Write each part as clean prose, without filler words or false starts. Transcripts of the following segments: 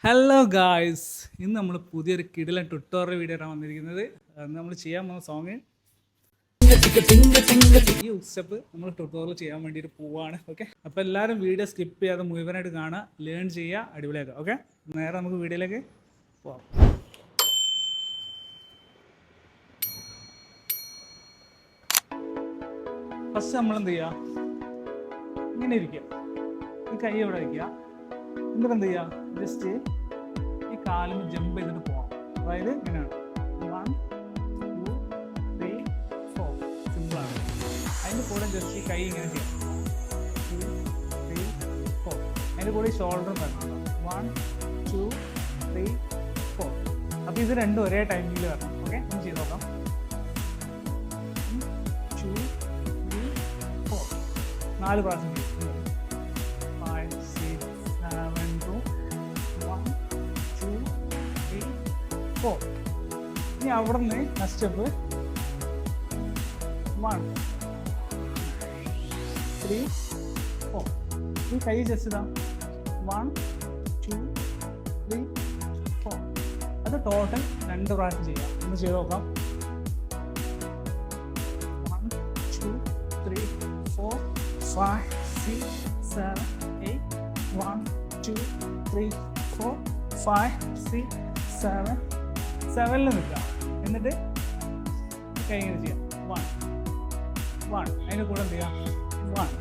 Hello guys, ഇന്ന് നമ്മൾ പുതിയൊരു കിടിലൻ ട്യൂട്ടോറിയൽ വീഡിയോ ആണ് വന്നിരിക്കുന്നത്. നമ്മൾ ചെയ്യാൻ പോകുന്ന സോങ് ഈ സ്റ്റെപ്പ് നമ്മൾ ട്യൂട്ടോറിയൽ ചെയ്യാൻ വേണ്ടിയിട്ട് പോവാണ്. ഓക്കെ, അപ്പോൾ എല്ലാവരും വീഡിയോ സ്കിപ്പ് ചെയ്യാതെ മുഴുവനായിട്ട് കാണുക, ലേൺ ചെയ്യുക, അടിപൊളിയാക്കുക. ഓക്കെ, നേരെ നമുക്ക് വീഡിയോയിലേക്ക് പോവാം. ഫസ്റ്റ് നമ്മൾ എന്ത് ചെയ്യുക, ഇങ്ങനെ ഇരിക്കുക, ഈ കൈ എവിടെ വയ്ക്കുക, എന്നിട്ട് എന്ത് ചെയ്യുക, ജസ്റ്റ് ഈ കാലിന് ജമ്പ് ചെയ്തിട്ട് പോകാം. അതായത് ഇങ്ങനെയാണ് 1 2 3 4, സിമ്പിളാണ്. അതിൻ്റെ കൂടെ ജസ്റ്റ് ഈ കൈ ഇങ്ങനെ ചെയ്യാം 2 3 4. അതിൻ്റെ കൂടെ ഈ ഷോൾഡറും വരണം 1 2 3 4. അപ്പോൾ ഇത് രണ്ടും ഒരേ ടൈമിൽ വരണം. ഓക്കെ, ഒന്ന് ചെയ്ത് നോക്കാം. 2 3 4, 4 പ്രാവശ്യം ചെയ്യും. 5 6 7 2 1 2 3 4. ഇനി അവിടെ നിന്ന് നെക്സ്റ്റ് സ്റ്റെപ്പ് 1 3 4. ഈ കൈ ജസ്റ്റ് ഇതാ 1 2 3 4. അത് ടോട്ടൽ 2 പ്രാവശ്യം ചെയ്യാം. ഒന്ന് ചെയ്ത് നോക്കാം. 1 2 3 4 5 6 7 8 1 2 3 4 5 6 7 7ൽ നിൽക്കാം. എന്നിട്ട് കൈ ഇങ്ങനെ ചെയ്യാം 1 അതിൻ്റെ കൂടെ എന്ത് ചെയ്യാം 1,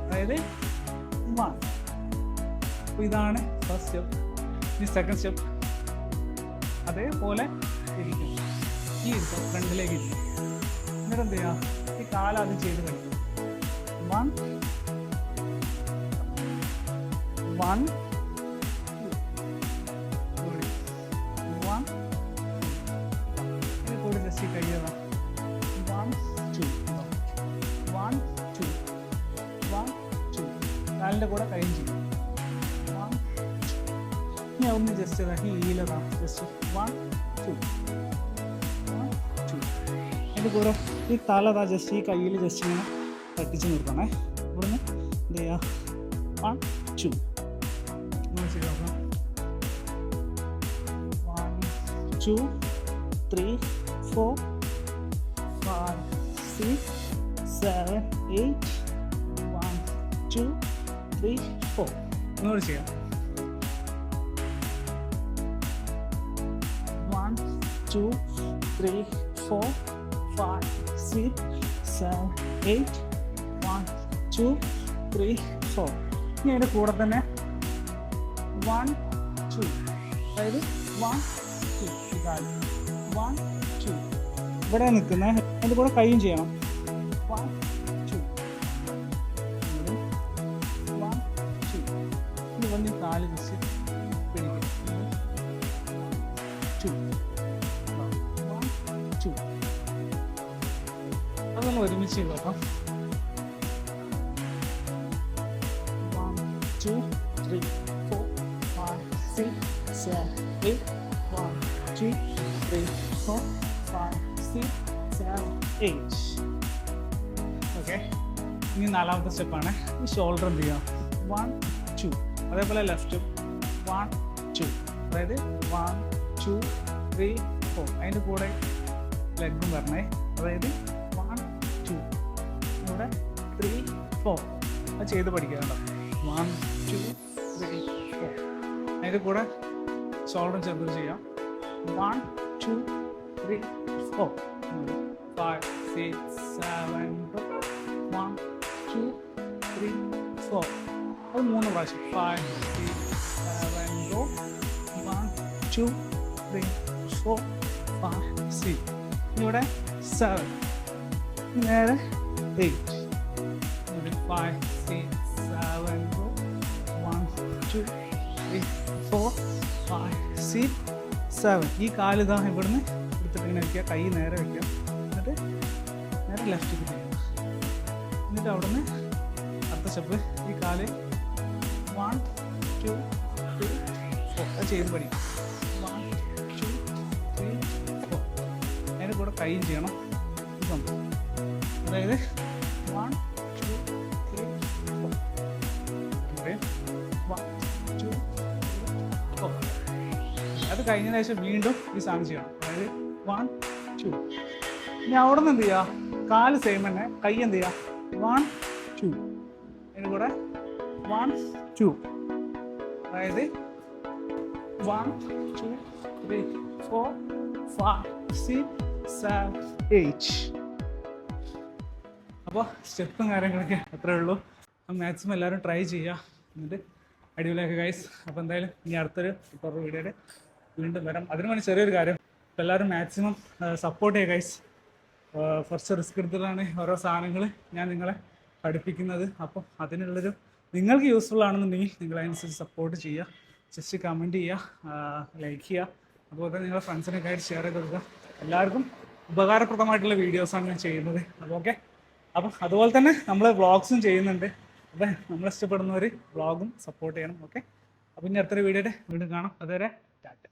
അതായത് 1. അപ്പോൾ ഇതാണ് ഫസ്റ്റ് സ്റ്റെപ്പ്. ഈ സെക്കൻഡ് സ്റ്റെപ്പ് അതേപോലെ ഇരിക്കും. ഈ ഇരിക്കും ഫ്രണ്ടിലേക്ക് ഇരിക്കും. എന്നിട്ട് എന്ത് ചെയ്യാം, ഈ കാലാദ്യം ചെയ്ത് കഴിക്കും. 1 1 കൂടി ജസ്റ്റ് കഴിയുക 1 2 1 2 1 2. കാലിൻ്റെ കൂടെ കൈ ചെയ്യും 1 2. ഇനി ഒന്ന് ജസ്റ്റ് ഈ ഈലതാണ് ജസ്റ്റ് 1 2 1 2. അതിൻ്റെ കൂടെ ഈ തലതാ ജസ്റ്റ് ഈ കയ്യിൽ ജസ്റ്റ് ഇങ്ങനെ തട്ടിച്ച് നിർത്തണേ. ഇവിടുന്ന് എന്ത് ചെയ്യുക 1 2. ചെയ്ത് നോക്കാം 1 2 3 4 5 6 7 8 1 2 3 4. ഒന്നുകൂടി ചെയ്യാം 1 2 3 4 5 6 7 8 1 2 3 4. ഇനി അതിൻ്റെ കൂടെ തന്നെ 1 2, അതായത് 1 2 ഇതായി 1 2. ഇവിടെ നിൽക്കുന്നത് അതിൻ്റെ കൂടെ കൈയും ചെയ്യണം 1 2 1 2. ഇനി വന്ന് കാല് ജസ്റ്റ് പിടിക്കും 2 1 2. അതൊന്ന് ഒരുമിച്ച് ചെയ്ത് നോക്കാം 1 2 3 4 5 6 7 8 1 2 3 4 5 6 7 8. ഓക്കെ, ഇനി നാലാമത്തെ സ്റ്റെപ്പാണ് ഈ ഷോൾഡർ എന്ത് ചെയ്യാം 1 2. അതേപോലെ ലെഫ്റ്റും 1 2, അതായത് 1 2 3 4. അതിൻ്റെ കൂടെ ലെഗും വരണേ, അതായത് 1 2 ഇവിടെ 3 4. അത് ചെയ്ത് പഠിക്കാറുണ്ടോ 1 2 3 4. അതിൻ്റെ കൂടെ ഷോൾഡർ ചേർത്ത് ചെയ്യാം 1 2 3 4 5 6 7 1 2 3 4. അത് 3 പ്രാവശ്യം 5 6 7 1 2 3 4 5 6. ഇവിടെ 7, നേരെ 8 5 6 7 1 2 3 4 5 6 7. ഈ കാലിതാ ഇവിടുന്ന് എടുത്തിട്ട് ഇങ്ങനെ വയ്ക്കുക, കൈ നേരെ വയ്ക്കുക, എന്നിട്ട് നേരെ ലെഫ്റ്റിലേക്ക് ചെയ്യുക. എന്നിട്ട് അവിടുന്ന് അടുത്ത സ്റ്റെപ്പ് ഈ കാല് 1 2 3 4. അത് ചെയ്ത് പഠിക്കും 1 2 3 4. അതിൻ്റെ കൂടെ കൈയും ചെയ്യണം. അതായത് 1 2 3 4. 1 2 3 അത് കഴിഞ്ഞതിന് ശേഷം വീണ്ടും ഈ സാധനം ചെയ്യണം. അതായത് 1 2. ഇനി അവിടെ നിന്ന് എന്ത് ചെയ്യുക, കാല് സെയിം തന്നെ, കൈ എന്ത് ചെയ്യുക, 1 2. അതിന് കൂടെ 1 2. അതായത് 1 2 3 4 5 6 7 8. അപ്പോൾ സ്റ്റെപ്പും കാര്യങ്ങളൊക്കെ അത്രേ ഉള്ളൂ. അപ്പം മാക്സിമം എല്ലാവരും ട്രൈ ചെയ്യുക, എന്നിട്ട് അടിപൊളിയാക്കുക ഗൈസ്. അപ്പോൾ എന്തായാലും ഇനി അടുത്തൊരു വീഡിയോയിൽ വീണ്ടും വരാം. അതിന് വേണ്ടി ചെറിയൊരു കാര്യം, അപ്പോൾ എല്ലാവരും മാക്സിമം സപ്പോർട്ട് ചെയ്യുക ഗൈസ്. കുറച്ച് റിസ്ക് എടുത്തിട്ടാണ് ഓരോ സാധനങ്ങൾ ഞാൻ നിങ്ങളെ പഠിപ്പിക്കുന്നത്. അപ്പോൾ അതിനുള്ളൊരു നിങ്ങൾക്ക് യൂസ്ഫുൾ ആണെന്നുണ്ടെങ്കിൽ നിങ്ങളതിനനുസരിച്ച് സപ്പോർട്ട് ചെയ്യുക. ജസ്റ്റ് കമൻറ്റ് ചെയ്യുക, ലൈക്ക് ചെയ്യുക, അതുപോലെ തന്നെ നിങ്ങളുടെ ഫ്രണ്ട്സിനൊക്കെ ആയിട്ട് ഷെയർ ചെയ്ത് കൊടുക്കുക. എല്ലാവർക്കും ഉപകാരപ്രദമായിട്ടുള്ള വീഡിയോസാണ് ഞാൻ ചെയ്യുന്നത്. അപ്പോൾ ഓക്കെ. അപ്പം അതുപോലെ തന്നെ നമ്മൾ വ്ളോഗ്സും ചെയ്യുന്നുണ്ട്. അപ്പം നമ്മൾ ഇഷ്ടപ്പെടുന്നവർ വ്ളോഗും സപ്പോർട്ട് ചെയ്യണം. ഓക്കെ. അപ്പം ഇനി അടുത്തൊരു വീഡിയോയുടെ വീണ്ടും കാണാം. അതുവരെ ടാറ്റ.